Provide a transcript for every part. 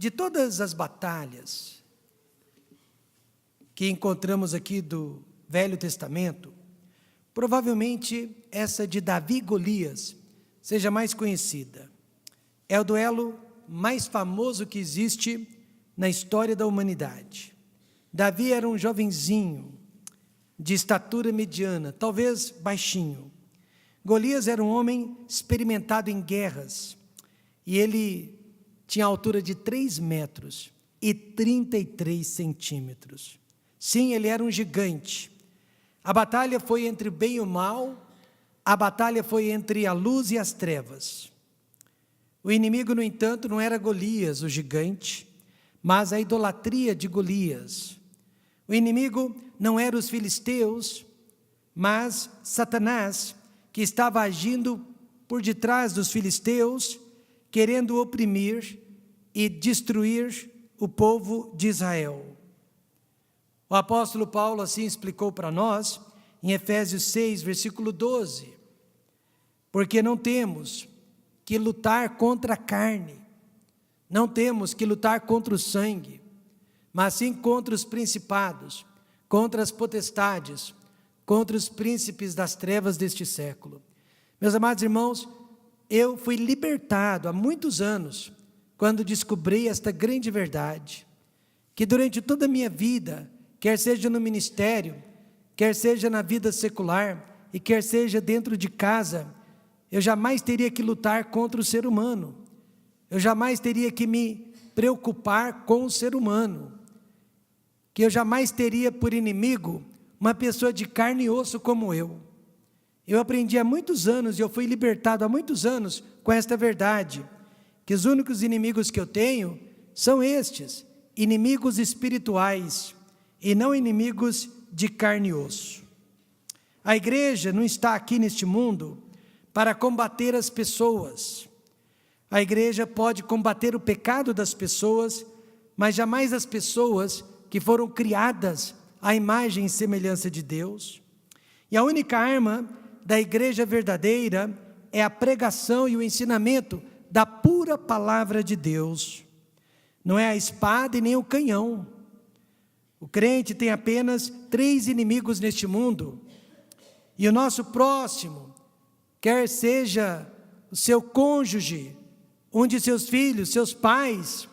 De todas as batalhas que encontramos aqui do Velho Testamento, provavelmente essa de Davi e Golias seja mais conhecida. É o duelo mais famoso que existe na história da humanidade. Davi era um jovenzinho, de estatura mediana, talvez baixinho. Golias era um homem experimentado em guerras, e ele tinha a altura de 3 metros e 33 centímetros. Sim, ele era um gigante. A batalha foi entre o bem e o mal, a batalha foi entre a luz e as trevas. O inimigo, no entanto, não era Golias, o gigante, mas a idolatria de Golias. O inimigo não era os filisteus, mas Satanás, que estava agindo por detrás dos filisteus, querendo oprimir e destruir o povo de Israel. O apóstolo Paulo assim explicou para nós, em Efésios 6, versículo 12, porque não temos que lutar contra a carne, não temos que lutar contra o sangue, mas sim contra os principados, contra as potestades, contra os príncipes das trevas deste século. Meus amados irmãos, eu fui libertado há muitos anos, quando descobri esta grande verdade, que durante toda a minha vida, quer seja no ministério, quer seja na vida secular, e quer seja dentro de casa, eu jamais teria que lutar contra o ser humano, eu jamais teria que me preocupar com o ser humano, que eu jamais teria por inimigo uma pessoa de carne e osso como eu. Eu aprendi há muitos anos, e eu fui libertado há muitos anos com esta verdade, que os únicos inimigos que eu tenho são estes, inimigos espirituais, e não inimigos de carne e osso. A igreja não está aqui neste mundo para combater as pessoas. A igreja pode combater o pecado das pessoas, mas jamais as pessoas que foram criadas à imagem e semelhança de Deus. E a única arma da igreja verdadeira é a pregação e o ensinamento da pura palavra de Deus. Não é a espada e nem o canhão. O crente tem apenas 3 inimigos neste mundo. E o nosso próximo, quer seja o seu cônjuge, um de seus filhos, seus pais,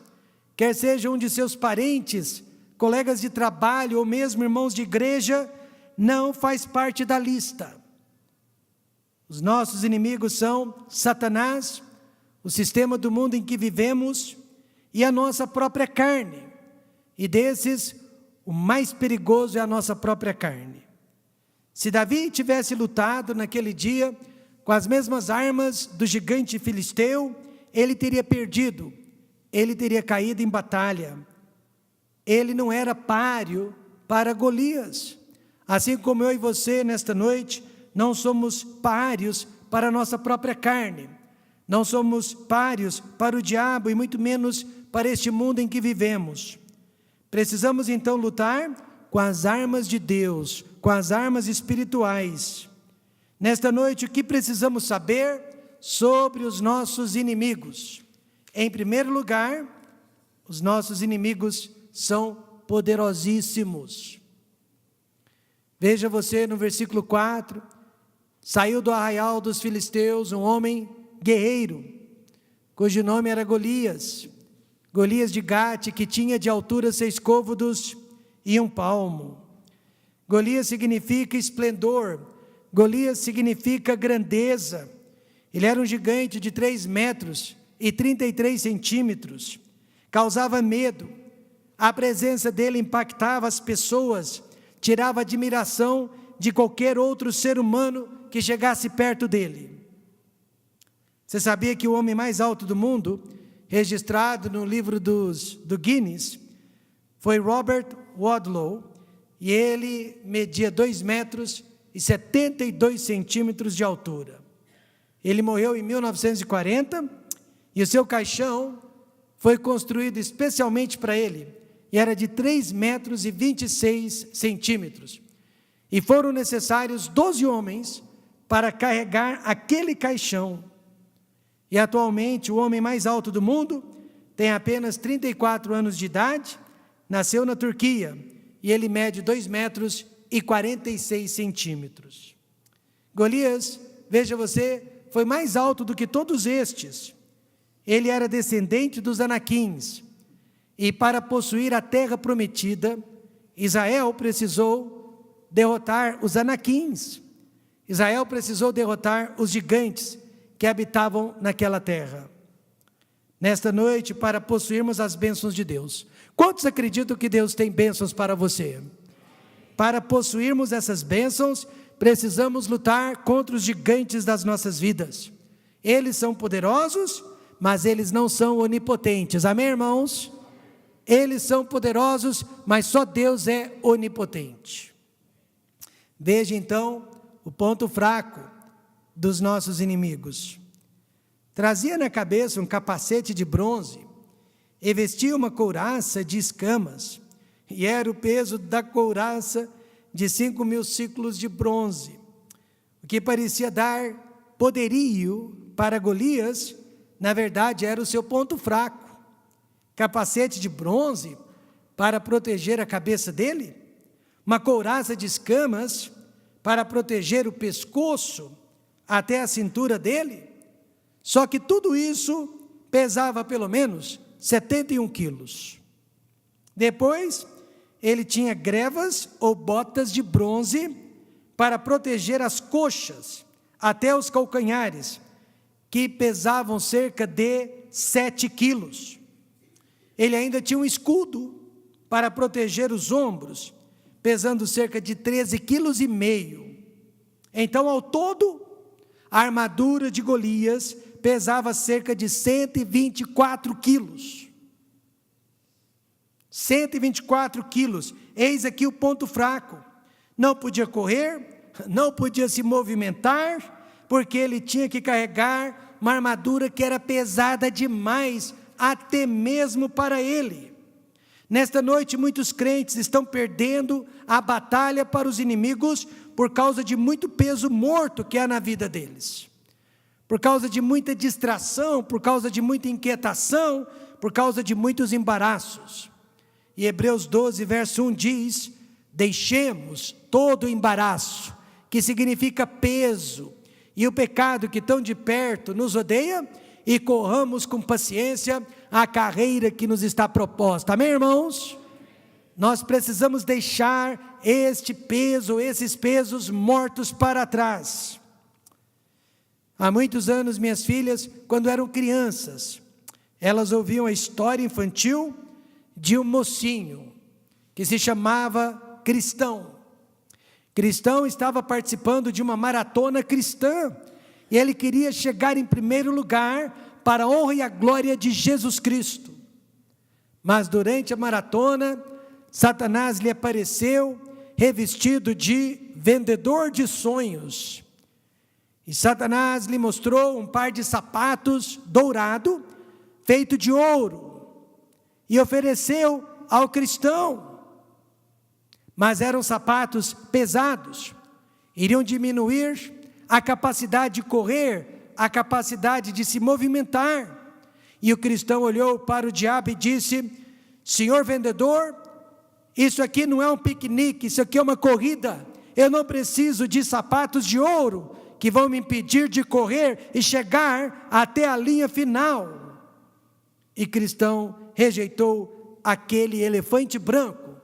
quer seja um de seus parentes, colegas de trabalho ou mesmo irmãos de igreja, não faz parte da lista. Os nossos inimigos são Satanás, o sistema do mundo em que vivemos e a nossa própria carne. E desses, o mais perigoso é a nossa própria carne. Se Davi tivesse lutado naquele dia com as mesmas armas do gigante filisteu, ele teria perdido, ele teria caído em batalha. Ele não era páreo para Golias. Assim como eu e você nesta noite, não somos páreos para a nossa própria carne. Não somos páreos para o diabo e muito menos para este mundo em que vivemos. Precisamos então lutar com as armas de Deus, com as armas espirituais. Nesta noite, o que precisamos saber sobre os nossos inimigos? Em primeiro lugar, os nossos inimigos são poderosíssimos. Veja você no versículo 4, saiu do arraial dos filisteus um homem guerreiro, cujo nome era Golias, Golias de Gate, que tinha de altura 6 côvados e 1 palmo. Golias significa esplendor, Golias significa grandeza. Ele era um gigante de 3 metros e 33 centímetros, causava medo, a presença dele impactava as pessoas, tirava a admiração de qualquer outro ser humano que chegasse perto dele. Você sabia que o homem mais alto do mundo, registrado no livro do Guinness, foi Robert Wadlow, e ele media 2 metros e 72 centímetros de altura. Ele morreu em 1940, e o seu caixão foi construído especialmente para ele, e era de 3 metros e 26 centímetros. E foram necessários 12 homens para carregar aquele caixão. E atualmente o homem mais alto do mundo tem apenas 34 anos de idade, nasceu na Turquia e ele mede 2 metros e 46 centímetros. Golias, veja você, foi mais alto do que todos estes. Ele era descendente dos Anaquins e para possuir a terra prometida, Israel precisou derrotar os Anaquins. Israel precisou derrotar os gigantes que habitavam naquela terra. Nesta noite, para possuirmos as bênçãos de Deus. Quantos acreditam que Deus tem bênçãos para você? Para possuirmos essas bênçãos, precisamos lutar contra os gigantes das nossas vidas. Eles são poderosos, mas eles não são onipotentes. Amém, irmãos? Eles são poderosos, mas só Deus é onipotente. Veja então o ponto fraco dos nossos inimigos. Trazia na cabeça um capacete de bronze e vestia uma couraça de escamas, e era o peso da couraça de 5.000 ciclos de bronze, o que parecia dar poderio para Golias, na verdade era o seu ponto fraco. Capacete de bronze para proteger a cabeça dele, uma couraça de escamas para proteger o pescoço até a cintura dele, só que tudo isso pesava pelo menos 71 quilos. Depois, ele tinha grevas ou botas de bronze para proteger as coxas até os calcanhares, que pesavam cerca de 7 quilos. Ele ainda tinha um escudo para proteger os ombros, pesando cerca de 13,5 quilos. Então, ao todo, a armadura de Golias pesava cerca de 124 quilos. 124 quilos. Eis aqui o ponto fraco. Não podia correr, não podia se movimentar, porque ele tinha que carregar uma armadura que era pesada demais, até mesmo para ele. Nesta noite, muitos crentes estão perdendo a batalha para os inimigos por causa de muito peso morto que há na vida deles. Por causa de muita distração, por causa de muita inquietação, por causa de muitos embaraços. E Hebreus 12, verso 1 diz: deixemos todo o embaraço, que significa peso, e o pecado que tão de perto nos odeia, e corramos com paciência a carreira que nos está proposta. Amém, irmãos? Nós precisamos deixar este peso, esses pesos mortos para trás. Há muitos anos, minhas filhas, quando eram crianças, elas ouviam a história infantil de um mocinho que se chamava Cristão. Cristão estava participando de uma maratona cristã e ele queria chegar em primeiro lugar para a honra e a glória de Jesus Cristo. Mas durante a maratona, Satanás lhe apareceu revestido de vendedor de sonhos. E Satanás lhe mostrou um par de sapatos dourado, feito de ouro, e ofereceu ao cristão. Mas eram sapatos pesados, iriam diminuir a capacidade de correr, a capacidade de se movimentar. E o cristão olhou para o diabo e disse: senhor vendedor, isso aqui não é um piquenique, isso aqui é uma corrida. Eu não preciso de sapatos de ouro que vão me impedir de correr e chegar até a linha final. E cristão rejeitou aquele elefante branco,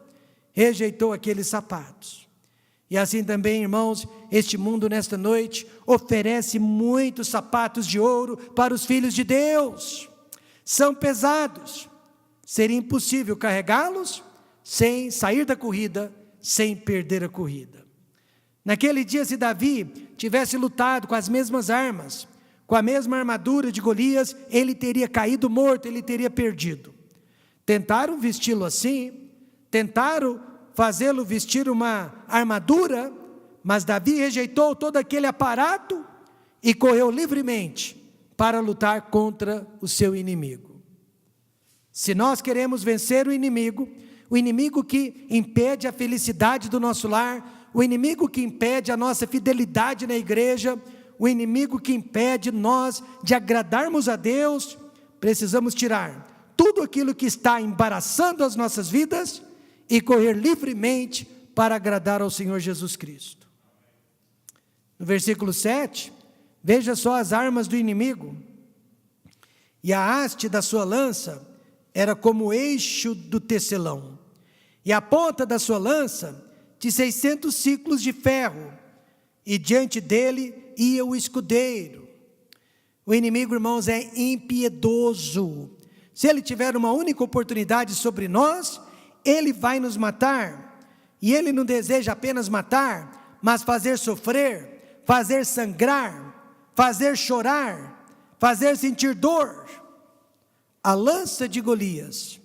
rejeitou aqueles sapatos. E assim também, irmãos, este mundo nesta noite oferece muitos sapatos de ouro para os filhos de Deus. São pesados, seria impossível carregá-los sem sair da corrida, sem perder a corrida. Naquele dia, se Davi tivesse lutado com as mesmas armas, com a mesma armadura de Golias, ele teria caído morto, ele teria perdido. Tentaram vesti-lo assim, tentaram fazê-lo vestir uma armadura, mas Davi rejeitou todo aquele aparato e correu livremente para lutar contra o seu inimigo. Se nós queremos vencer o inimigo que impede a felicidade do nosso lar, o inimigo que impede a nossa fidelidade na igreja, o inimigo que impede nós de agradarmos a Deus, precisamos tirar tudo aquilo que está embaraçando as nossas vidas e correr livremente para agradar ao Senhor Jesus Cristo. No versículo 7, veja só as armas do inimigo. E a haste da sua lança era como o eixo do tecelão, e a ponta da sua lança de 600 siclos de ferro, e diante dele ia o escudeiro. O inimigo, irmãos, é impiedoso. Se ele tiver uma única oportunidade sobre nós, ele vai nos matar. E ele não deseja apenas matar, mas fazer sofrer, fazer sangrar, fazer chorar, fazer sentir dor. A lança de Golias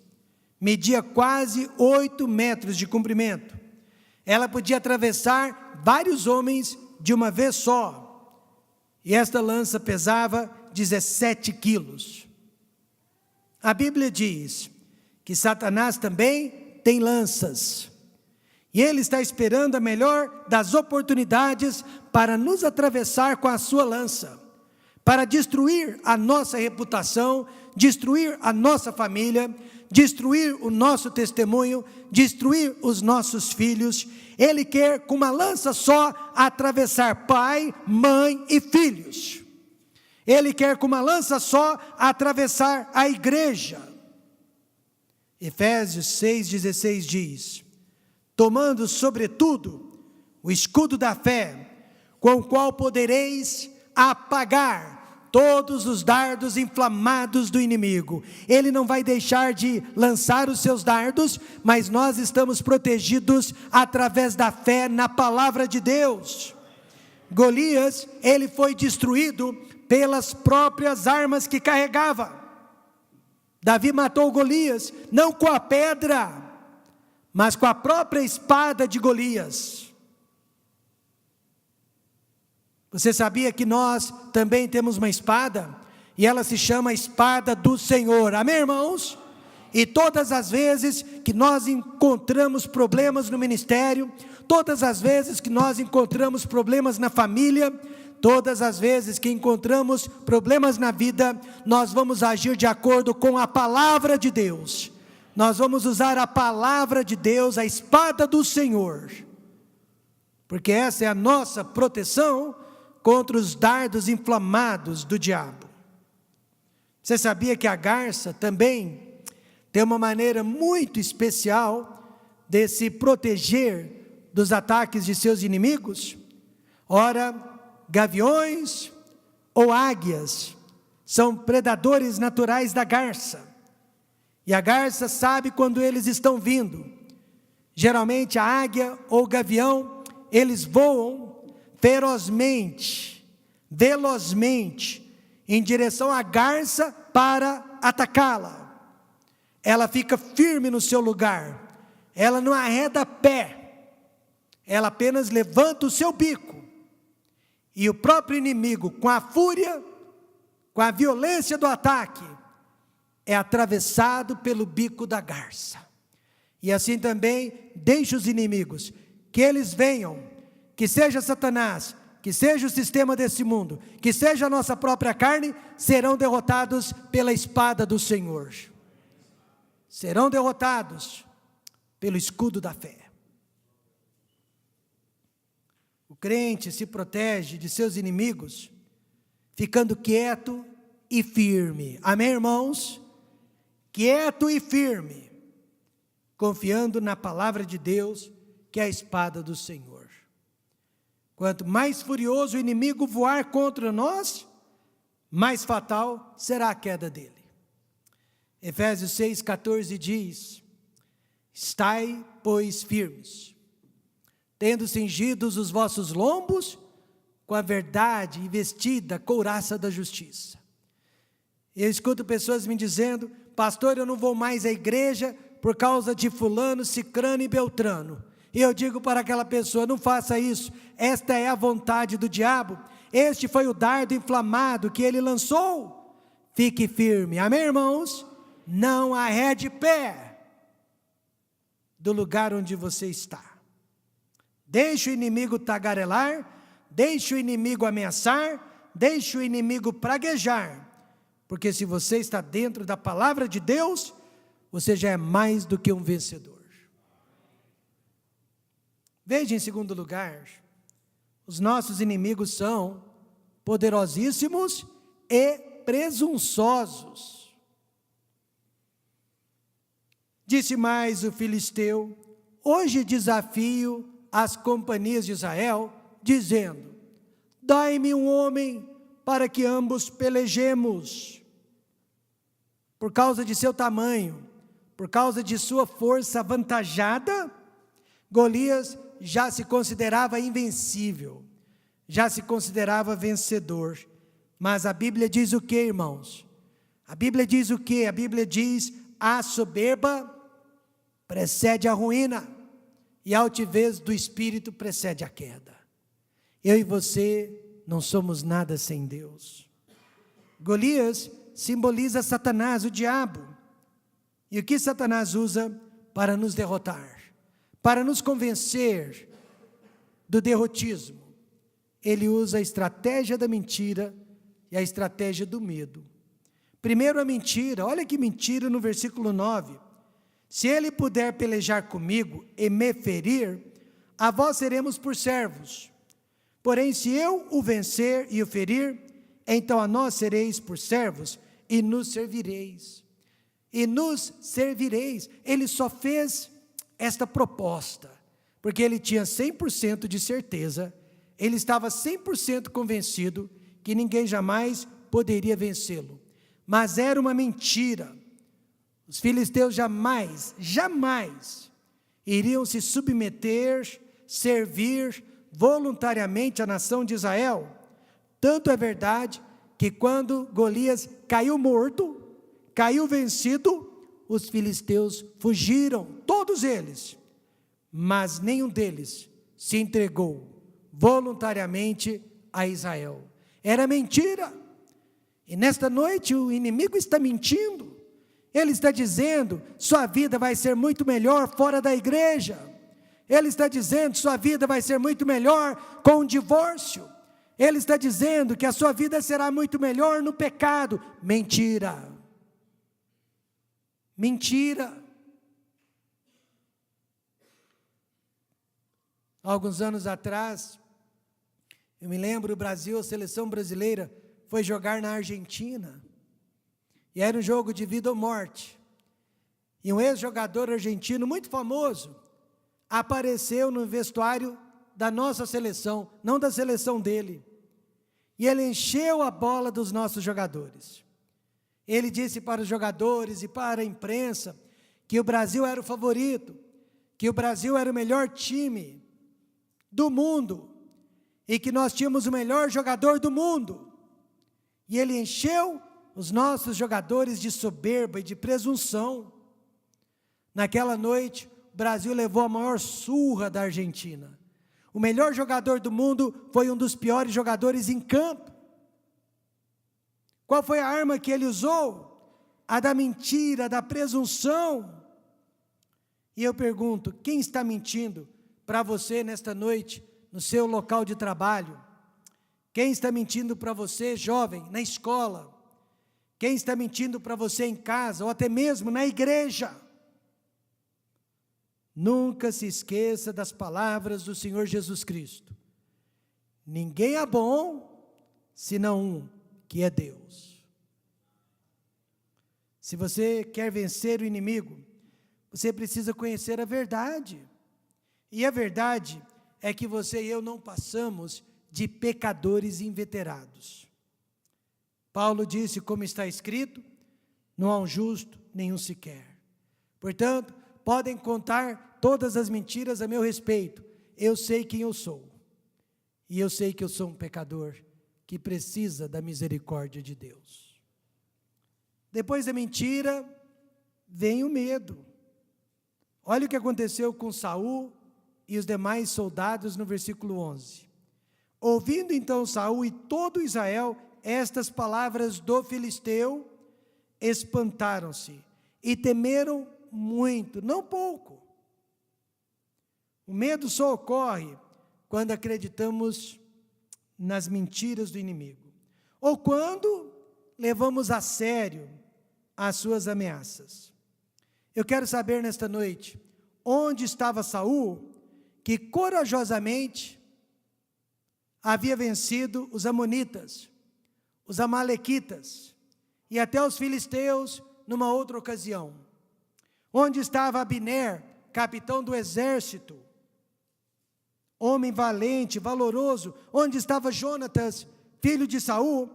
media quase 8 metros de comprimento. Ela podia atravessar vários homens de uma vez só. E esta lança pesava 17 quilos. A Bíblia diz que Satanás também tem lanças. E ele está esperando a melhor das oportunidades para nos atravessar com a sua lança, para destruir a nossa reputação, destruir a nossa família, destruir o nosso testemunho, destruir os nossos filhos. Ele quer com uma lança só atravessar pai, mãe e filhos. Ele quer com uma lança só atravessar a igreja. Efésios 6,16 diz: tomando sobretudo o escudo da fé, com o qual podereis apagar todos os dardos inflamados do inimigo. Ele não vai deixar de lançar os seus dardos, mas nós estamos protegidos através da fé na palavra de Deus. Golias, ele foi destruído pelas próprias armas que carregava. Davi matou Golias, não com a pedra, mas com a própria espada de Golias. Você sabia que nós também temos uma espada? E ela se chama espada do Senhor, amém, irmãos? E todas as vezes que nós encontramos problemas no ministério, todas as vezes que nós encontramos problemas na família, todas as vezes que encontramos problemas na vida, nós vamos agir de acordo com a palavra de Deus. Nós vamos usar a palavra de Deus, a espada do Senhor, porque essa é a nossa proteção contra os dardos inflamados do diabo. Você sabia que a garça também tem uma maneira muito especial de se proteger dos ataques de seus inimigos? Ora, gaviões ou águias são predadores naturais da garça. E a garça sabe quando eles estão vindo. Geralmente a águia ou o gavião, eles voam ferozmente, velozmente, em direção à garça para atacá-la. Ela fica firme no seu lugar, ela não arreda pé, ela apenas levanta o seu bico. E o próprio inimigo, com a fúria, com a violência do ataque, é atravessado pelo bico da garça. E assim também deixa os inimigos, que eles venham, que seja Satanás, que seja o sistema desse mundo, que seja a nossa própria carne, serão derrotados pela espada do Senhor. Serão derrotados pelo escudo da fé. O crente se protege de seus inimigos, ficando quieto e firme. Amém, irmãos? Quieto e firme, confiando na palavra de Deus, que é a espada do Senhor. Quanto mais furioso o inimigo voar contra nós, mais fatal será a queda dele. Efésios 6,14 diz: estai, pois, firmes, tendo cingidos os vossos lombos com a verdade e vestida a couraça da justiça. Eu escuto pessoas me dizendo: pastor, eu não vou mais à igreja por causa de fulano, cicrano e beltrano. E eu digo para aquela pessoa: não faça isso, esta é a vontade do diabo, este foi o dardo inflamado que ele lançou. Fique firme, amém, irmãos? Não arrede pé do lugar onde você está. Deixe o inimigo tagarelar, deixe o inimigo ameaçar, deixe o inimigo praguejar, Porque se você está dentro da palavra de Deus, você já é mais do que um vencedor. Veja, em segundo lugar, os nossos inimigos são poderosíssimos e presunçosos. Disse mais o filisteu: hoje desafio as companhias de Israel, dizendo: dai-me um homem para que ambos pelejemos. Por causa de seu tamanho, por causa de sua força avantajada, Golias já se considerava invencível, já se considerava vencedor. Mas a Bíblia diz o que, irmãos? A Bíblia diz o que? A Bíblia diz: a soberba precede a ruína, e a altivez do espírito precede a queda. Eu e você não somos nada sem Deus. Golias simboliza Satanás, o diabo. E o que Satanás usa para nos derrotar? Para nos convencer do derrotismo. Ele usa a estratégia da mentira e a estratégia do medo. Primeiro a mentira, olha que mentira no versículo 9. Se ele puder pelejar comigo e me ferir, a vós seremos por servos. Porém, se eu o vencer e o ferir, então a nós sereis por servos e nos servireis. E nos servireis. Ele só fez esta proposta, porque ele tinha 100% de certeza, ele estava 100% convencido que ninguém jamais poderia vencê-lo. Mas era uma mentira. Os filisteus jamais iriam se submeter, servir voluntariamente à nação de Israel. Tanto é verdade que quando Golias caiu morto, caiu vencido, os filisteus fugiram, todos eles, mas nenhum deles se entregou voluntariamente a Israel. Era mentira. E nesta noite o inimigo está mentindo. Ele está dizendo: sua vida vai ser muito melhor fora da igreja. Ele está dizendo: sua vida vai ser muito melhor com o divórcio. Ele está dizendo que a sua vida será muito melhor no pecado. Mentira. Mentira. Há alguns anos atrás, eu me lembro, o Brasil, a seleção brasileira, foi jogar na Argentina. E era um jogo de vida ou morte. E um ex-jogador argentino muito famoso apareceu no vestuário da nossa seleção, não da seleção dele. E ele encheu a bola dos nossos jogadores. Ele disse para os jogadores e para a imprensa que o Brasil era o favorito, que o Brasil era o melhor time do mundo e que nós tínhamos o melhor jogador do mundo. E ele encheu os nossos jogadores de soberba e de presunção. Naquela noite, o Brasil levou a maior surra da Argentina. O melhor jogador do mundo foi um dos piores jogadores em campo. Qual foi a arma que ele usou? A da mentira, da presunção. E eu pergunto: quem está mentindo para você nesta noite, no seu local de trabalho? Quem está mentindo para você, jovem, na escola? Quem está mentindo para você em casa, ou até mesmo na igreja? Nunca se esqueça das palavras do Senhor Jesus Cristo. Ninguém é bom, senão um, que é Deus. Se você quer vencer o inimigo, você precisa conhecer a verdade. E a verdade é que você e eu não passamos de pecadores inveterados. Paulo disse, como está escrito: não há um justo, nenhum sequer. Portanto, podem contar todas as mentiras a meu respeito. Eu sei quem eu sou. E eu sei que eu sou um pecador que precisa da misericórdia de Deus. Depois da mentira, vem o medo. Olha o que aconteceu com Saul e os demais soldados no versículo 11. Ouvindo então Saul e todo Israel estas palavras do filisteu, espantaram-se e temeram muito, não pouco. O medo só ocorre quando acreditamos nas mentiras do inimigo, ou quando levamos a sério as suas ameaças. Eu quero saber nesta noite, onde estava Saul, que corajosamente havia vencido os amonitas, os amalequitas e até os filisteus numa outra ocasião. Onde estava Abner, capitão do exército, homem valente, valoroso? Onde estava Jonatas, filho de Saul,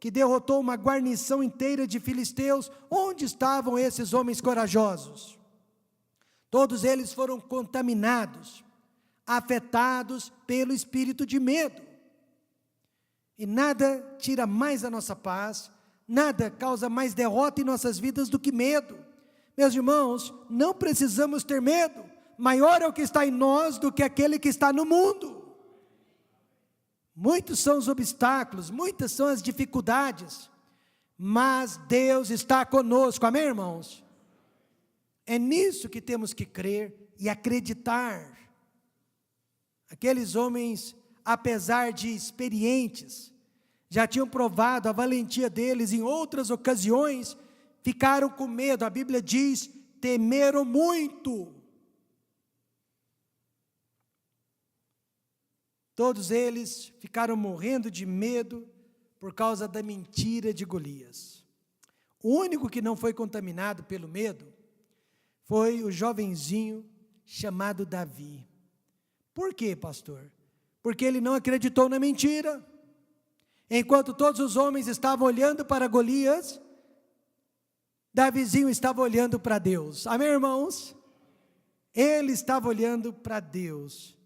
que derrotou uma guarnição inteira de filisteus? Onde estavam esses homens corajosos? Todos eles foram contaminados, afetados pelo espírito de medo. E nada tira mais a nossa paz, nada causa mais derrota em nossas vidas do que medo. Meus irmãos, não precisamos ter medo. Maior é o que está em nós do que aquele que está no mundo. Muitos são os obstáculos, muitas são as dificuldades, mas Deus está conosco, amém, irmãos? É nisso que temos que crer e acreditar. Aqueles homens, apesar de experientes, já tinham provado a valentia deles em outras ocasiões, ficaram com medo. A Bíblia diz, temeram muito. Todos eles ficaram morrendo de medo por causa da mentira de Golias. O único que não foi contaminado pelo medo foi o jovenzinho chamado Davi. Por quê, pastor? Porque ele não acreditou na mentira. Enquanto todos os homens estavam olhando para Golias, Davizinho estava olhando para Deus. Amém, irmãos? Ele estava olhando para Deus.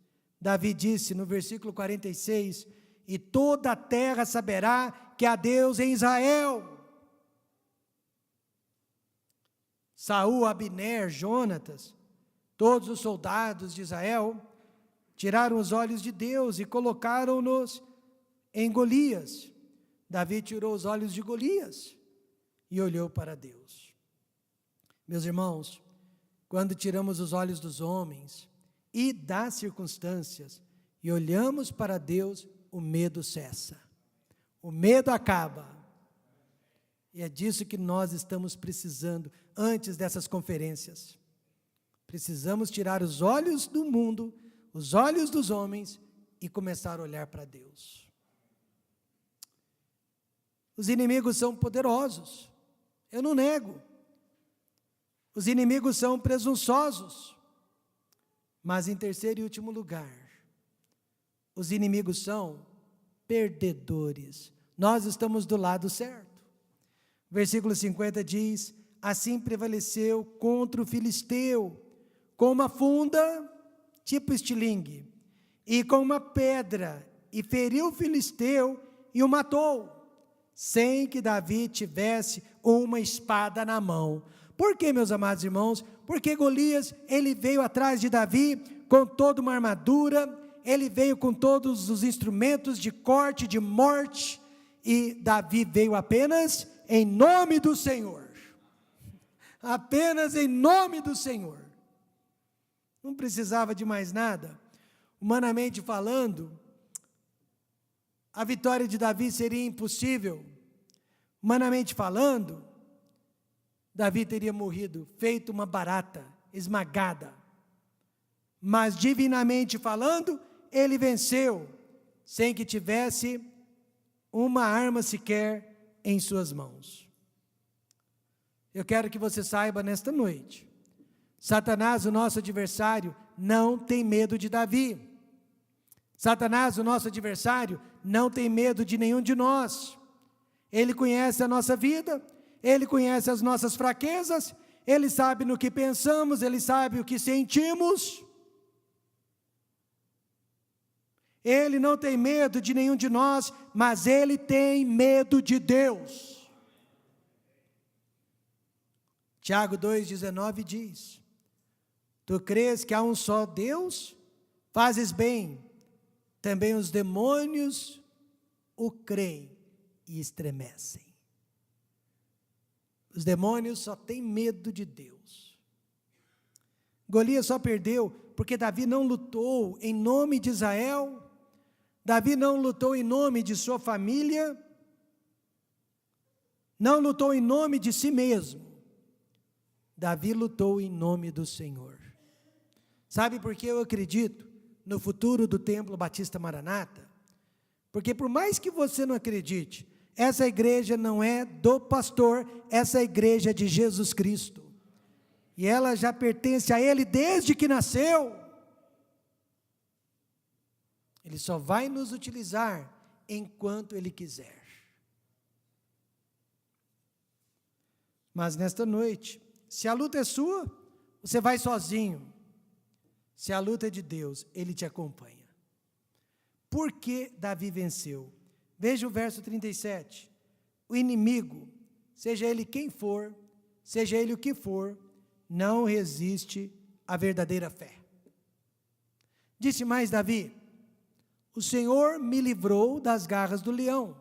Davi disse no versículo 46, e toda a terra saberá que há Deus em Israel. Saul, Abner, Jonatas, todos os soldados de Israel, tiraram os olhos de Deus e colocaram-nos em Golias. Davi tirou os olhos de Golias e olhou para Deus. Meus irmãos, quando tiramos os olhos dos homens e das circunstâncias e olhamos para Deus, o medo cessa, o medo acaba. E é disso que nós estamos precisando antes dessas conferências. Precisamos tirar os olhos do mundo, os olhos dos homens e começar a olhar para Deus. Os inimigos são poderosos, eu não nego. Os inimigos são presunçosos. Mas em terceiro e último lugar, os inimigos são perdedores. Nós estamos do lado certo. Versículo 50 diz, assim prevaleceu contra o filisteu, com uma funda, tipo estilingue, e com uma pedra, e feriu o filisteu e o matou, sem que Davi tivesse uma espada na mão. Por quê, meus amados irmãos? Porque Golias, ele veio atrás de Davi com toda uma armadura, ele veio com todos os instrumentos de corte, de morte, e Davi veio apenas em nome do Senhor. Apenas em nome do Senhor. Não precisava de mais nada. Humanamente falando, a vitória de Davi seria impossível. Humanamente falando, Davi teria morrido, feito uma barata, esmagada. Mas divinamente falando, ele venceu, sem que tivesse uma arma sequer em suas mãos. Eu quero que você saiba nesta noite, Satanás, o nosso adversário, não tem medo de Davi. Satanás, o nosso adversário, não tem medo de nenhum de nós. Ele conhece a nossa vida, ele conhece as nossas fraquezas, ele sabe no que pensamos, ele sabe o que sentimos. Ele não tem medo de nenhum de nós, mas ele tem medo de Deus. Tiago 2,19 diz, tu crês que há um só Deus? Fazes bem, também os demônios o creem e estremecem. Os demônios só têm medo de Deus. Golias só perdeu porque Davi não lutou em nome de Israel, Davi não lutou em nome de sua família, não lutou em nome de si mesmo. Davi lutou em nome do Senhor. Sabe por que eu acredito no futuro do Templo Batista Maranata? Porque por mais que você não acredite, essa igreja não é do pastor, essa igreja é de Jesus Cristo. E ela já pertence a Ele desde que nasceu. Ele só vai nos utilizar enquanto Ele quiser. Mas nesta noite, se a luta é sua, você vai sozinho. Se a luta é de Deus, Ele te acompanha. Por que Davi venceu? Veja o verso 37. O inimigo, seja ele quem for, seja ele o que for, não resiste à verdadeira fé. Disse mais Davi: o Senhor me livrou das garras do leão.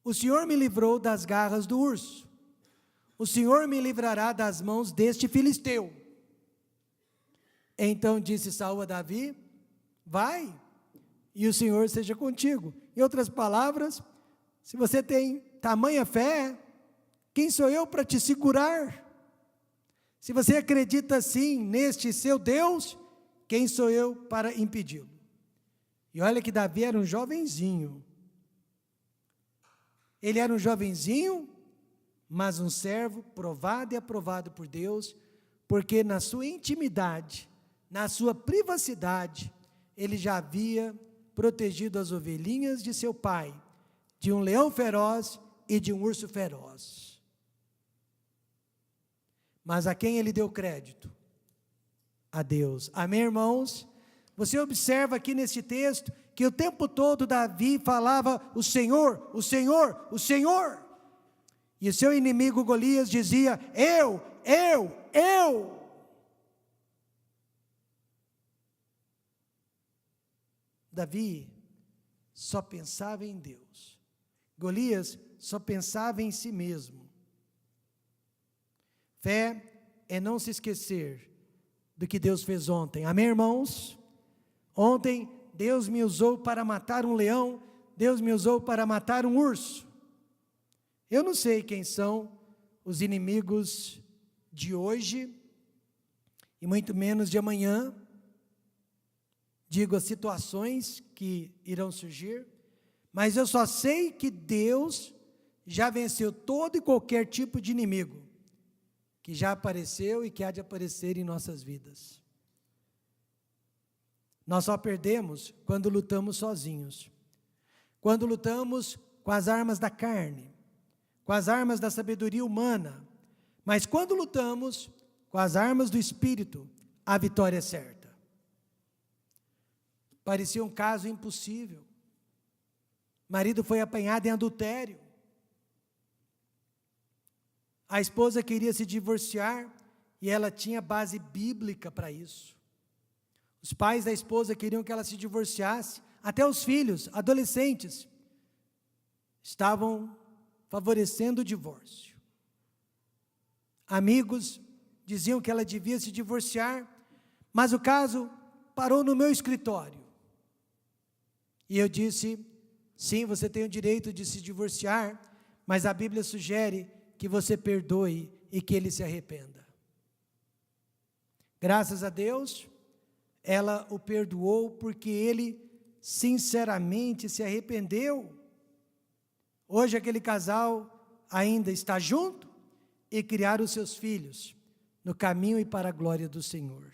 O Senhor me livrou das garras do urso. O Senhor me livrará das mãos deste filisteu. Então disse Saul a Davi: vai, e o Senhor seja contigo. Em outras palavras, se você tem tamanha fé, quem sou eu para te segurar? Se você acredita assim neste seu Deus, quem sou eu para impedi-lo? E olha que Davi era um jovenzinho. Ele era um jovenzinho, mas um servo provado e aprovado por Deus, porque na sua intimidade, na sua privacidade, ele já havia protegido as ovelhinhas de seu pai, de um leão feroz e de um urso feroz. Mas a quem ele deu crédito? A Deus. Amém, irmãos? Você observa aqui nesse texto, que o tempo todo Davi falava, o Senhor, o Senhor, o Senhor. E o seu inimigo Golias dizia, eu. Davi só pensava em Deus. Golias só pensava em si mesmo. Fé é não se esquecer do que Deus fez ontem. Amém, irmãos? Ontem Deus me usou para matar um leão, Deus me usou para matar um urso. Eu não sei quem são os inimigos de hoje, e muito menos de amanhã. Digo as situações que irão surgir, mas eu só sei que Deus já venceu todo e qualquer tipo de inimigo, que já apareceu e que há de aparecer em nossas vidas. Nós só perdemos quando lutamos sozinhos, quando lutamos com as armas da carne, com as armas da sabedoria humana, mas quando lutamos com as armas do Espírito, a vitória é certa. Parecia um caso impossível. Marido foi apanhado em adultério. A esposa queria se divorciar e ela tinha base bíblica para isso. Os pais da esposa queriam que ela se divorciasse, até os filhos, adolescentes, estavam favorecendo o divórcio. Amigos diziam que ela devia se divorciar, mas o caso parou no meu escritório. E eu disse, sim, você tem o direito de se divorciar, mas a Bíblia sugere que você perdoe e que ele se arrependa. Graças a Deus, ela o perdoou porque ele sinceramente se arrependeu. Hoje aquele casal ainda está junto e criaram os seus filhos no caminho e para a glória do Senhor.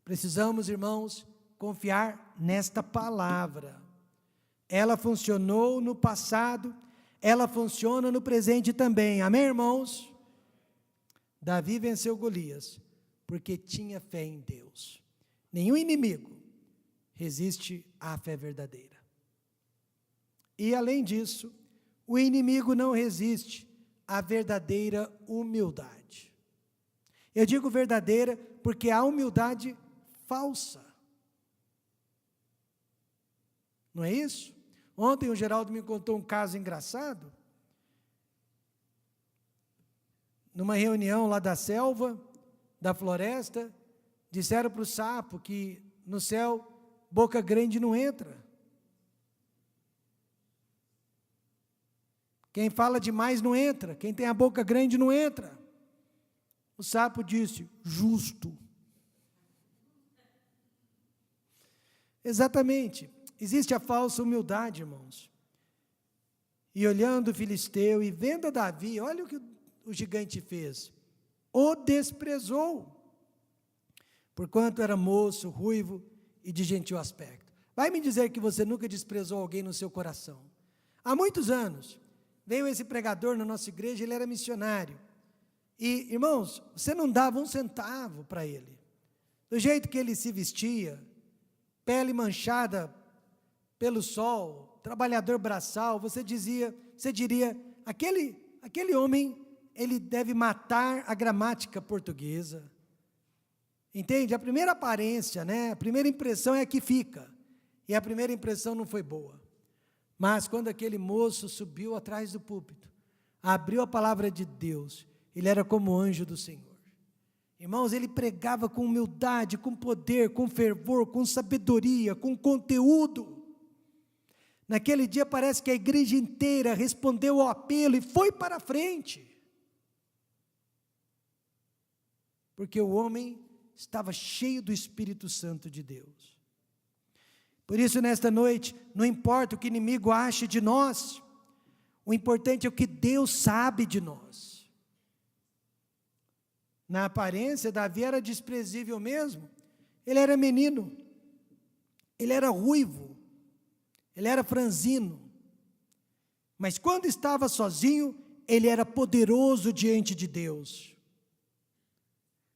Precisamos, irmãos, confiar nesta palavra. Ela funcionou no passado, ela funciona no presente também. Amém, irmãos? Davi venceu Golias porque tinha fé em Deus. Nenhum inimigo resiste à fé verdadeira. E além disso, o inimigo não resiste à verdadeira humildade. Eu digo verdadeira porque há humildade falsa. Não é isso? Ontem o Geraldo me contou um caso engraçado. Numa reunião lá da selva, da floresta, disseram para o sapo que no céu boca grande não entra. Quem fala demais não entra, quem tem a boca grande não entra. O sapo disse: justo. Exatamente. Existe a falsa humildade, irmãos. E olhando o filisteu e vendo a Davi, olha o que o gigante fez. O desprezou, porquanto era moço, ruivo e de gentil aspecto. Vai me dizer que você nunca desprezou alguém no seu coração. Há muitos anos, veio esse pregador na nossa igreja, ele era missionário. E, irmãos, você não dava um centavo para ele. Do jeito que ele se vestia, pele manchada pelo sol, trabalhador braçal, você diria, aquele homem, ele deve matar a gramática portuguesa. Entende? A primeira aparência, né? A primeira impressão é a que fica. E a primeira impressão não foi boa. Mas quando aquele moço subiu atrás do púlpito, abriu a palavra de Deus, ele era como o anjo do Senhor. Irmãos, ele pregava com humildade, com poder, com fervor, com sabedoria, com conteúdo. Naquele dia parece que a igreja inteira respondeu ao apelo e foi para a frente. Porque o homem estava cheio do Espírito Santo de Deus. Por isso, nesta noite, não importa o que o inimigo ache de nós, o importante é o que Deus sabe de nós. Na aparência, Davi era desprezível mesmo. Ele era menino, ele era ruivo, ele era franzino. Mas quando estava sozinho, ele era poderoso diante de Deus.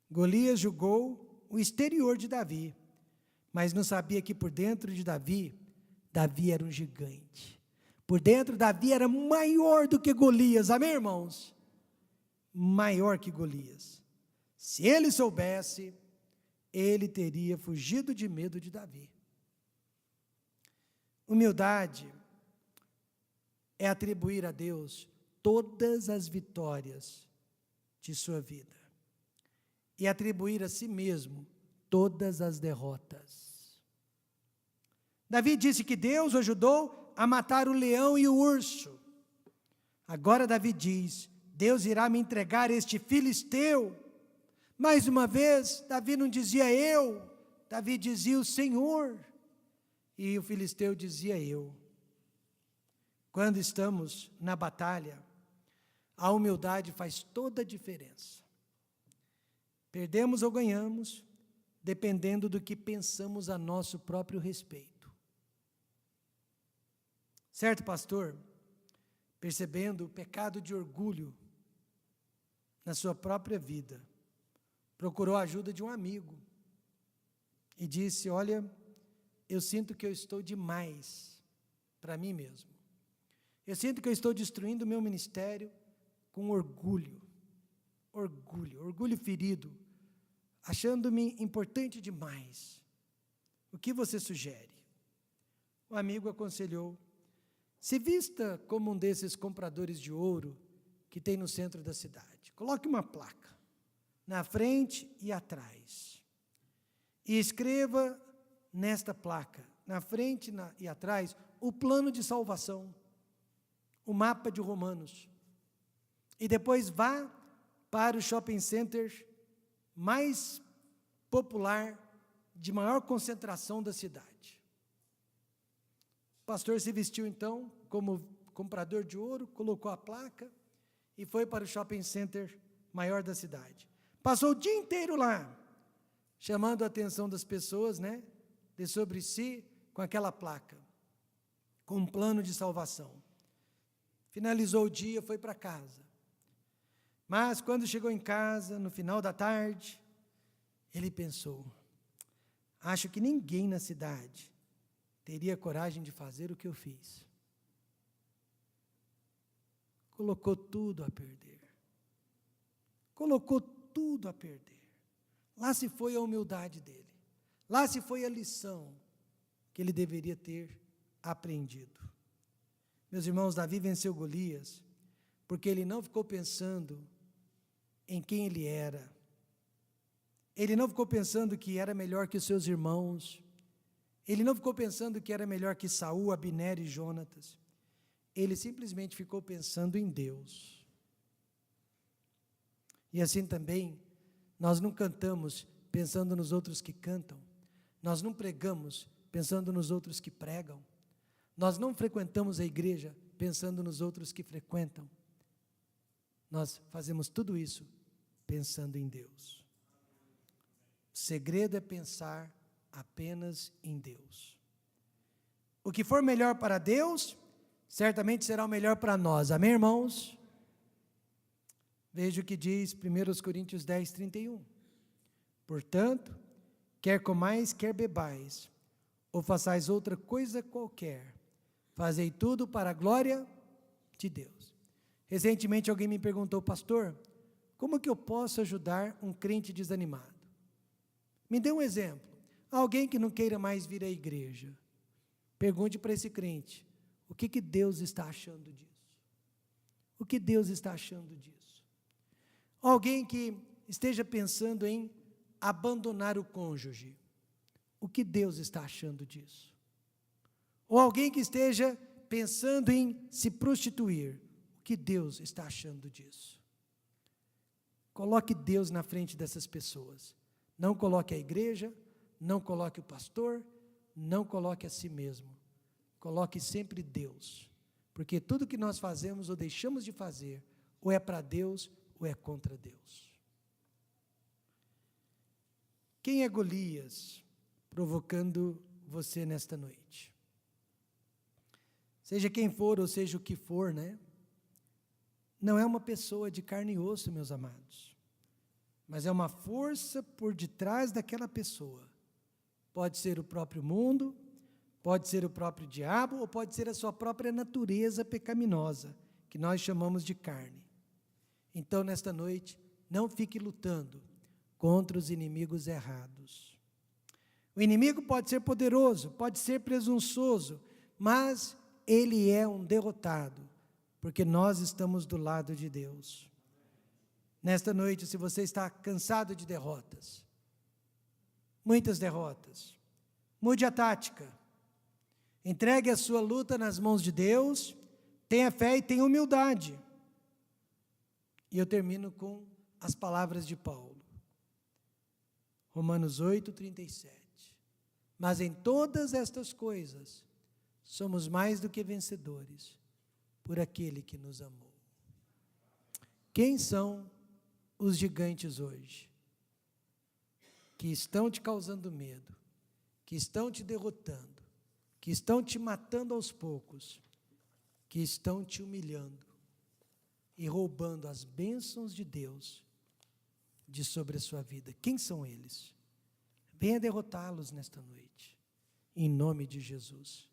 Golias julgou o exterior de Davi, mas não sabia que por dentro de Davi era um gigante. Por dentro, Davi era maior do que Golias, amém, irmãos? Maior que Golias. Se ele soubesse, ele teria fugido de medo de Davi. Humildade é atribuir a Deus todas as vitórias de sua vida e atribuir a si mesmo todas as derrotas. Davi disse que Deus o ajudou a matar o leão e o urso. Agora Davi diz: Deus irá me entregar este filisteu. Mais uma vez, Davi não dizia eu, Davi dizia o Senhor. E o filisteu dizia eu. Quando estamos na batalha, a humildade faz toda a diferença. Perdemos ou ganhamos, dependendo do que pensamos a nosso próprio respeito. Certo, pastor, percebendo o pecado de orgulho na sua própria vida, procurou a ajuda de um amigo e disse: olha, eu sinto que eu estou demais para mim mesmo. Eu sinto que eu estou destruindo o meu ministério com orgulho ferido, achando-me importante demais. O que você sugere? O amigo aconselhou: se vista como um desses compradores de ouro que tem no centro da cidade. Coloque uma placa na frente e atrás. E escreva nesta placa, na frente e atrás, o plano de salvação, o mapa de Romanos. E depois vá para o shopping center mais popular, de maior concentração da cidade. O pastor se vestiu então como comprador de ouro, colocou a placa e foi para o shopping center maior da cidade. Passou o dia inteiro lá, chamando a atenção das pessoas, de sobre si, com aquela placa, com um plano de salvação. Finalizou o dia, foi para casa. Mas quando chegou em casa, no final da tarde, ele pensou: acho que ninguém na cidade teria coragem de fazer o que eu fiz. Colocou tudo a perder. Colocou tudo a perder. Lá se foi a humildade dele. Lá se foi a lição que ele deveria ter aprendido. Meus irmãos, Davi venceu Golias porque ele não ficou pensando em quem ele era. Ele não ficou pensando que era melhor que os seus irmãos. Ele não ficou pensando que era melhor que Saul, Abner e Jonatas. ele simplesmente ficou pensando em Deus. E assim também, nós não cantamos pensando nos outros que cantam, nós não pregamos pensando nos outros que pregam, nós não frequentamos a igreja pensando nos outros que frequentam, nós fazemos tudo isso pensando em Deus. O segredo é pensar apenas em Deus. O que for melhor para Deus, certamente será o melhor para nós. Amém, irmãos? Veja o que diz 1 Coríntios 10, 31. Portanto, quer comais, quer bebais, ou façais outra coisa qualquer, fazei tudo para a glória de Deus. Recentemente alguém me perguntou, pastor, como que eu posso ajudar um crente desanimado? Me dê um exemplo. Alguém que não queira mais vir à igreja. Pergunte para esse crente, o que Deus está achando disso? O que Deus está achando disso? Alguém que esteja pensando em abandonar o cônjuge, o que Deus está achando disso? Ou alguém que esteja pensando em se prostituir, o que Deus está achando disso? Coloque Deus na frente dessas pessoas. Não coloque a igreja, não coloque o pastor, não coloque a si mesmo. Coloque sempre Deus, porque tudo que nós fazemos ou deixamos de fazer, ou é para Deus, ou é contra Deus. Quem é Golias provocando você nesta noite? Seja quem for, ou seja o que for, né? Não é uma pessoa de carne e osso, meus amados, mas é uma força por detrás daquela pessoa. Pode ser o próprio mundo, pode ser o próprio diabo, ou pode ser a sua própria natureza pecaminosa, que nós chamamos de carne. Então, nesta noite, não fique lutando contra os inimigos errados. O inimigo pode ser poderoso, pode ser presunçoso, mas ele é um derrotado, porque nós estamos do lado de Deus. Nesta noite, se você está cansado de derrotas, muitas derrotas, mude a tática, entregue a sua luta nas mãos de Deus, tenha fé e tenha humildade. E eu termino com as palavras de Paulo. Romanos 8, 37. Mas em todas estas coisas, somos mais do que vencedores, por aquele que nos amou. Quem são os gigantes hoje? Que estão te causando medo, que estão te derrotando, que estão te matando aos poucos, que estão te humilhando e roubando as bênçãos de Deus de sobre a sua vida. Quem são eles? Venha derrotá-los nesta noite, em nome de Jesus.